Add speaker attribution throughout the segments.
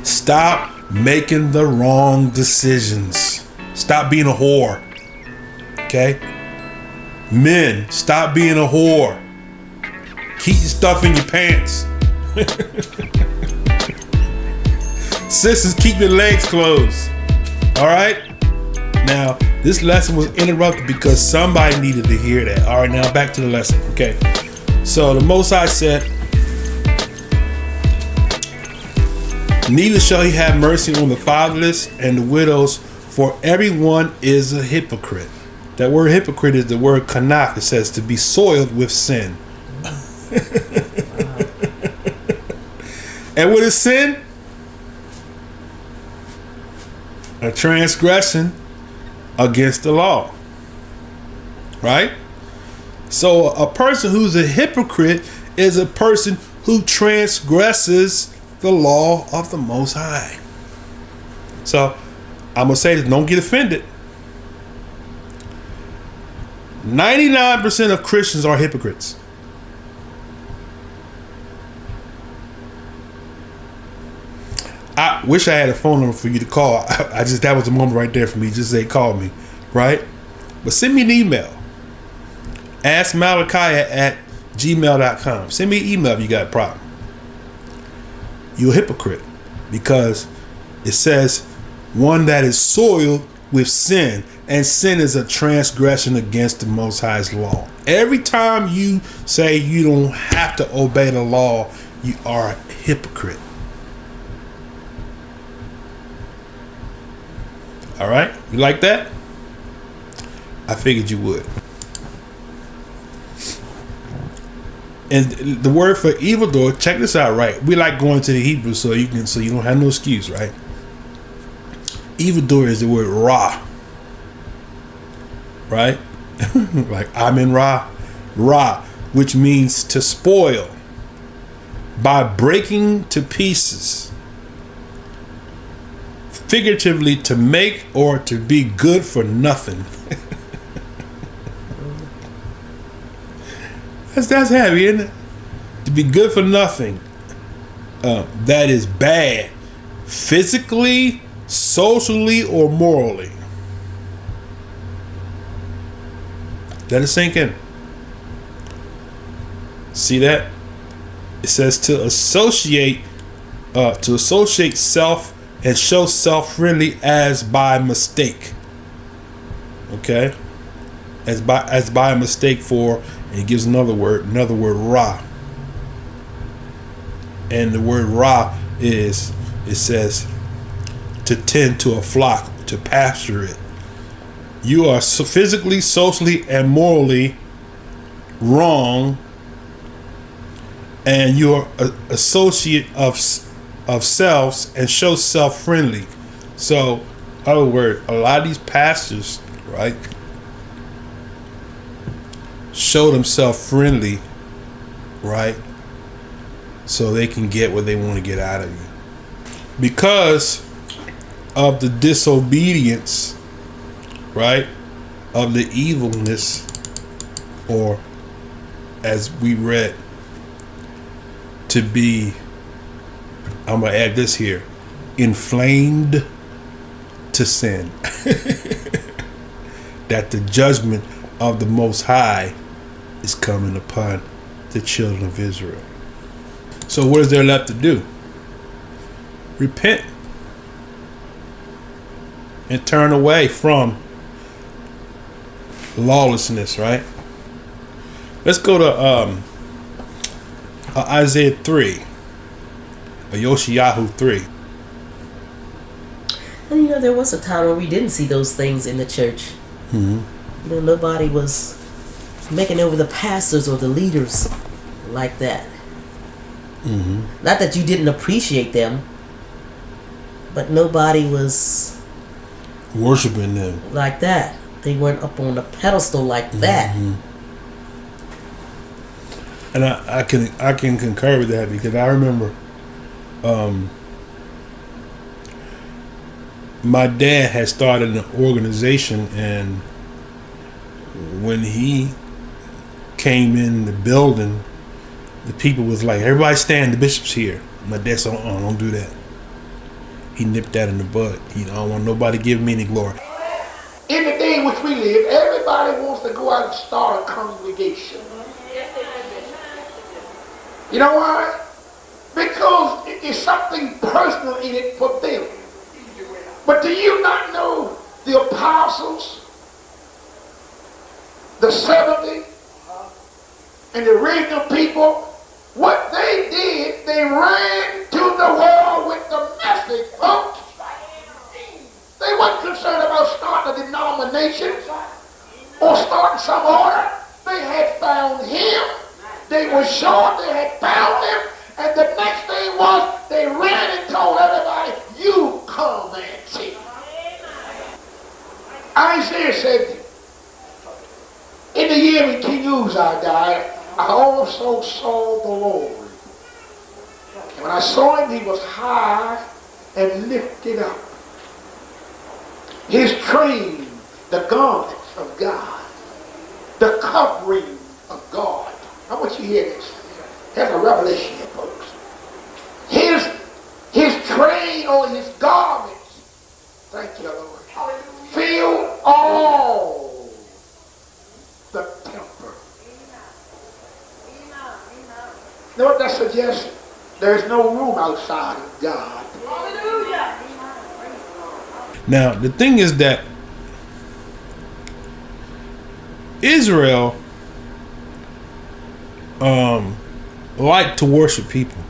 Speaker 1: Stop making the wrong decisions. Stop being a whore. Okay? Men, stop being a whore. Keep your stuff in your pants. Sisters, keep your legs closed. Alright? Now, this lesson was interrupted because somebody needed to hear that. Alright, now back to the lesson. Okay. So the Most High said, neither shall he have mercy on the fatherless and the widows, for everyone is a hypocrite. That word hypocrite is the word kanaf. It says to be soiled with sin. And what is sin? A transgression against the law. Right? So a person who's a hypocrite is a person who transgresses the law of the Most High. So I'm going to say this, don't get offended. 99% of Christians are hypocrites. I wish I had a phone number for you to call. That was the moment right there for me. Just say call me, right? But send me an email. AskMalachi@gmail.com. Send me an email if you got a problem. You're a hypocrite because it says one that is soiled with sin, and sin is a transgression against the Most High's law. Every time you say you don't have to obey the law, you are a hypocrite. All right, you like that? I figured you would. And the word for evildoer, check this out, right? We like going to the Hebrew so you don't have no excuse, right? Evildoer is the word ra, right? Like Amin Ra, which means to spoil by breaking to pieces. Figuratively, to make or to be good for nothing. That's heavy, isn't it? To be good for nothing. That is bad. Physically, socially, or morally. Let it sink in. See that? It says to associate self and show self-friendly as by mistake. Okay? As by a mistake for, and it gives another word ra. And the word ra is, it says to tend to a flock, to pasture it. You are physically, socially, and morally wrong, and you're an associate of selves and show self-friendly. So, in other words, a lot of these pastors, right, show themselves friendly, right, so they can get what they want to get out of you. Because of the disobedience, right, of the evilness, or as we read, to be, I'm going to add this here, inflamed to sin. That the judgment of the Most High is coming upon the children of Israel. So what is there left to do? Repent and turn away from lawlessness, right? Let's go to Isaiah 3. YHWH 3.
Speaker 2: And there was a time where we didn't see those things in the church.
Speaker 1: Mm-hmm.
Speaker 2: Nobody was making over the pastors or the leaders like that.
Speaker 1: Mm-hmm.
Speaker 2: Not that you didn't appreciate them, but nobody was
Speaker 1: worshiping them
Speaker 2: like that. They weren't up on a pedestal like that.
Speaker 1: Mm-hmm. And I can concur with that, because I remember my dad had started an organization, and when he came in the building, the people was like, everybody stand, the bishop's here. My dad said, don't do that. he nipped that in the bud. He don't want nobody giving me any glory.
Speaker 3: In the day in which we live, everybody wants to go out and start a congregation. You know why? Because it's something personal in it for them. But do you not know the apostles, the 70, and the original people? What they did, they ran to the world with the message, folks. They weren't concerned about starting a denomination or starting some order. They had found him. They were sure they had found him. And the next thing was they ran and told everybody, you come and see. Isaiah said, in the year when King Uzziah died, I also saw the Lord. And when I saw him, he was high and lifted up. His train, the garments of God, the covering of God. I want you to hear this. There's a revelation here, folks. His train or his garments, thank you, Lord, filled all the temple. You know what that suggests? There's no room outside of God. Hallelujah.
Speaker 1: Now, the thing is that Israel like to worship people.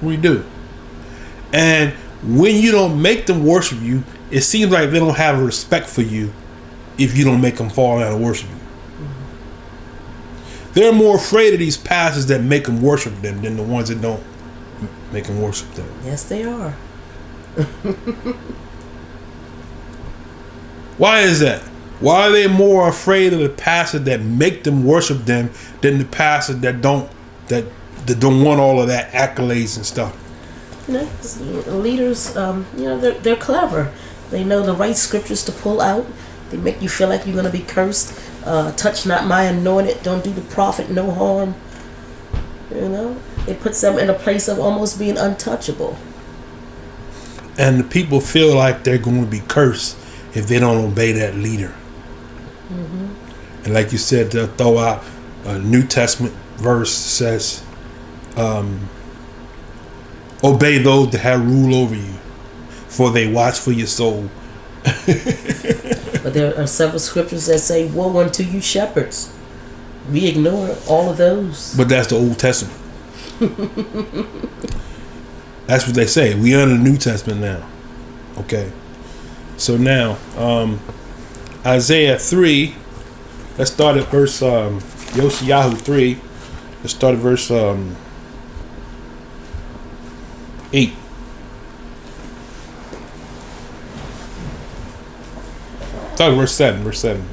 Speaker 1: We do. And when you don't make them worship you, it seems like they don't have respect for you if you don't make them fall down and worship you. They're more afraid of these pastors that make them worship them than the ones that don't make them worship them.
Speaker 2: Yes, they are.
Speaker 1: Why is that? Why are they more afraid of the pastor that make them worship them than the pastor that don't want all of that accolades and stuff?
Speaker 2: You know, leaders, they're clever. They know the right scriptures to pull out. They make you feel like you're going to be cursed. Touch not my anointed. Don't do the prophet no harm. You know, it puts them in a place of almost being untouchable.
Speaker 1: And the people feel like they're going to be cursed if they don't obey that leader. Mm-hmm. And like you said, they'll throw out a New Testament verse says, obey those that have rule over you, for they watch for your soul.
Speaker 2: But there are several scriptures that say, woe unto you shepherds. We ignore all of those.
Speaker 1: But that's the Old Testament. That's what they say. We are in the New Testament now. Okay. So now, Isaiah 3. Let's start at verse Yoshiyahu 3. Let's start at verse 8. Start at verse 7. Verse 7.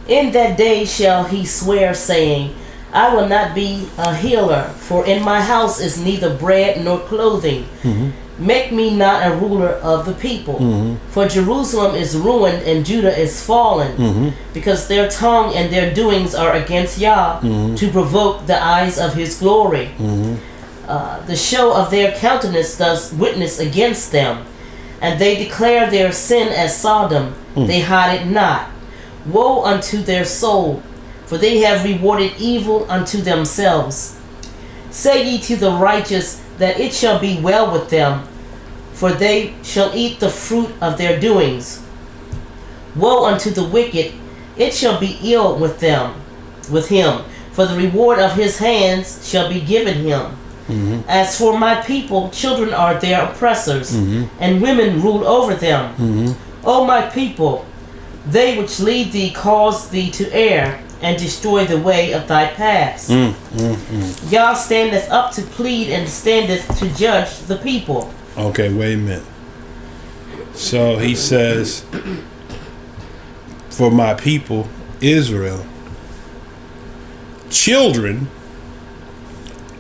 Speaker 2: In that day shall he swear, saying, I will not be a healer, for in my house is neither bread nor clothing. Mm-hmm. Make me not a ruler of the people. Mm-hmm. For Jerusalem is ruined and Judah is fallen, mm-hmm. because their tongue and their doings are against Yah, mm-hmm. to provoke the eyes of his glory. Mm-hmm. The show of their countenance does witness against them, and they declare their sin as Sodom. Mm. They hide it not. Woe unto their soul, for they have rewarded evil unto themselves. Say ye to the righteous that it shall be well with them, for they shall eat the fruit of their doings. Woe unto the wicked, it shall be ill with him, for the reward of his hands shall be given him. Mm-hmm. As for my people, children are their oppressors, mm-hmm. and women rule over them. Mm-hmm. O my people, they which lead thee cause thee to err, and destroy the way of thy paths. Yah standeth up to plead and standeth to judge the people.
Speaker 1: Okay, wait a minute. So he says, for my people, Israel, children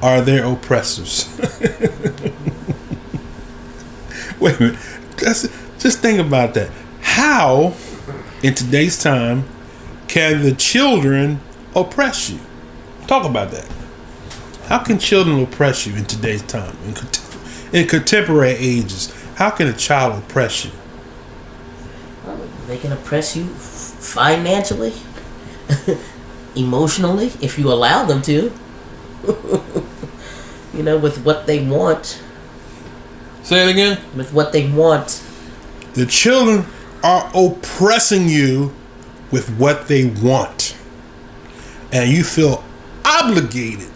Speaker 1: are their oppressors. Wait a minute. Just think about that. How, in today's time, can the children oppress you? Talk about that. How can children oppress you in today's time? In contemporary ages, how can a child oppress you?
Speaker 2: Well, they can oppress you financially, emotionally, if you allow them to. With what they want.
Speaker 1: Say it again.
Speaker 2: With what they want.
Speaker 1: The children are oppressing you with what they want. And you feel obligated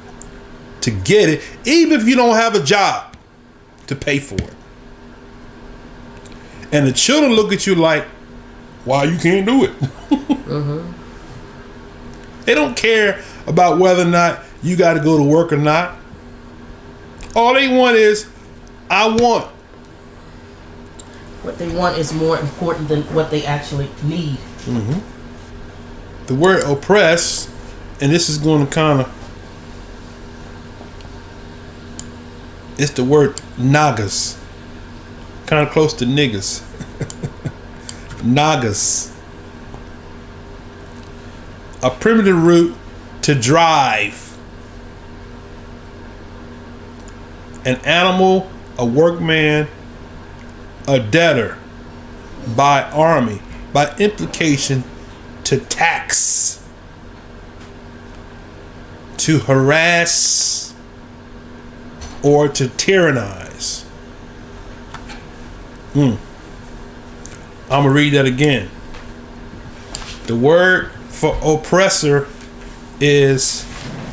Speaker 1: to get it, even if you don't have a job to pay for it. And the children look at you like, why you can't do it?
Speaker 2: Mm-hmm.
Speaker 1: They don't care about whether or not you got to go to work or not. All they want is, I want.
Speaker 2: What they want is more important than what they actually need.
Speaker 1: Mm-hmm. The word oppress, and this is going to kind of, it's the word nagas. Kind of close to niggas. Nagas. A primitive root to drive. An animal, a workman, a debtor, by army, by implication, to tax, to harass, or to tyrannize. I'm going to read that again. The word for oppressor is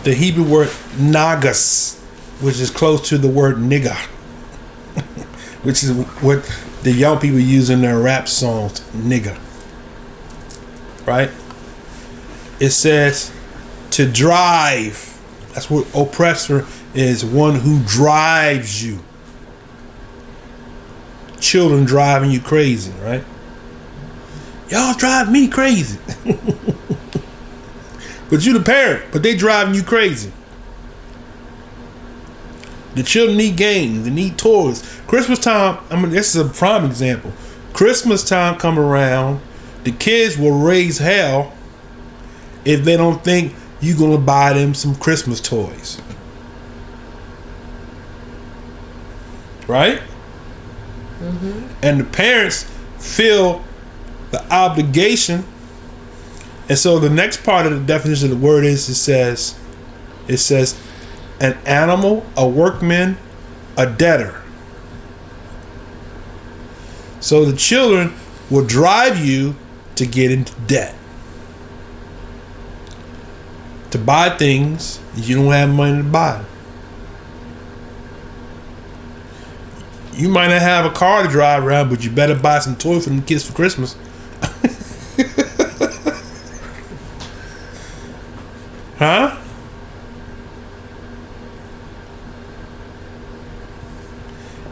Speaker 1: the Hebrew word nagas, which is close to the word nigga, which is what the young people use in their rap songs, nigga. Right? It says to drive. That's what oppressor is, one who drives you. Children driving you crazy, right? Y'all drive me crazy. But you the parent, but they driving you crazy. The children need games. They need toys. Christmas time, this is a prime example. Christmas time come around, the kids will raise hell if they don't think you're going to buy them some Christmas toys. Right? Mm-hmm. And the parents feel the obligation. And so the next part of the definition of the word is, it says, an animal, a workman, a debtor. So the children will drive you to get into debt, to buy things you don't have money to buy. You might not have a car to drive around, but you better buy some toys for them kids for Christmas. Huh?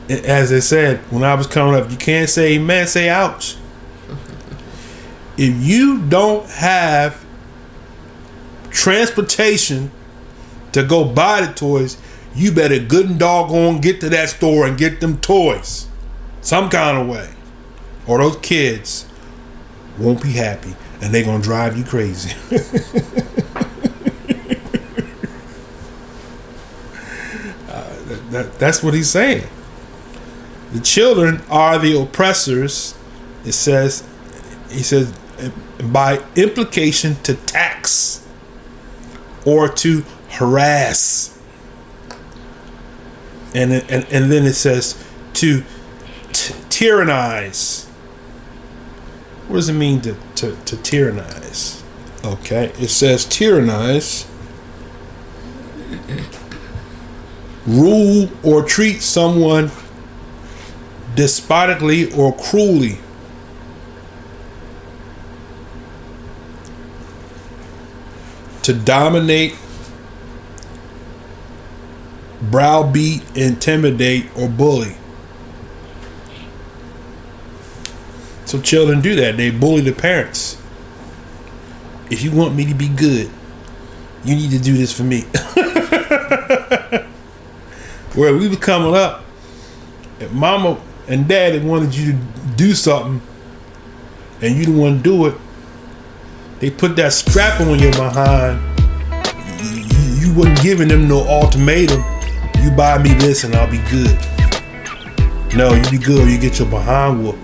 Speaker 1: As they said when I was coming up, you can't say amen, say ouch. If you don't have transportation to go buy the toys, you better good and doggone get to that store and get them toys some kind of way, or those kids won't be happy and they're gonna drive you crazy. That's what he's saying. The children are the oppressors. He says, by implication, to tax or to harass. And then it says to tyrannize. What does it mean to tyrannize? Okay, it says tyrannize. Rule or treat someone despotically or cruelly. To dominate, browbeat, intimidate, or bully. So children do that. They bully the parents. If you want me to be good, you need to do this for me. Where we were coming up, if mama and daddy wanted you to do something and you didn't want to do it, they put that strap on your behind. You wasn't giving them no ultimatum. You buy me this and I'll be good. No, you be good. You get your behind whooped.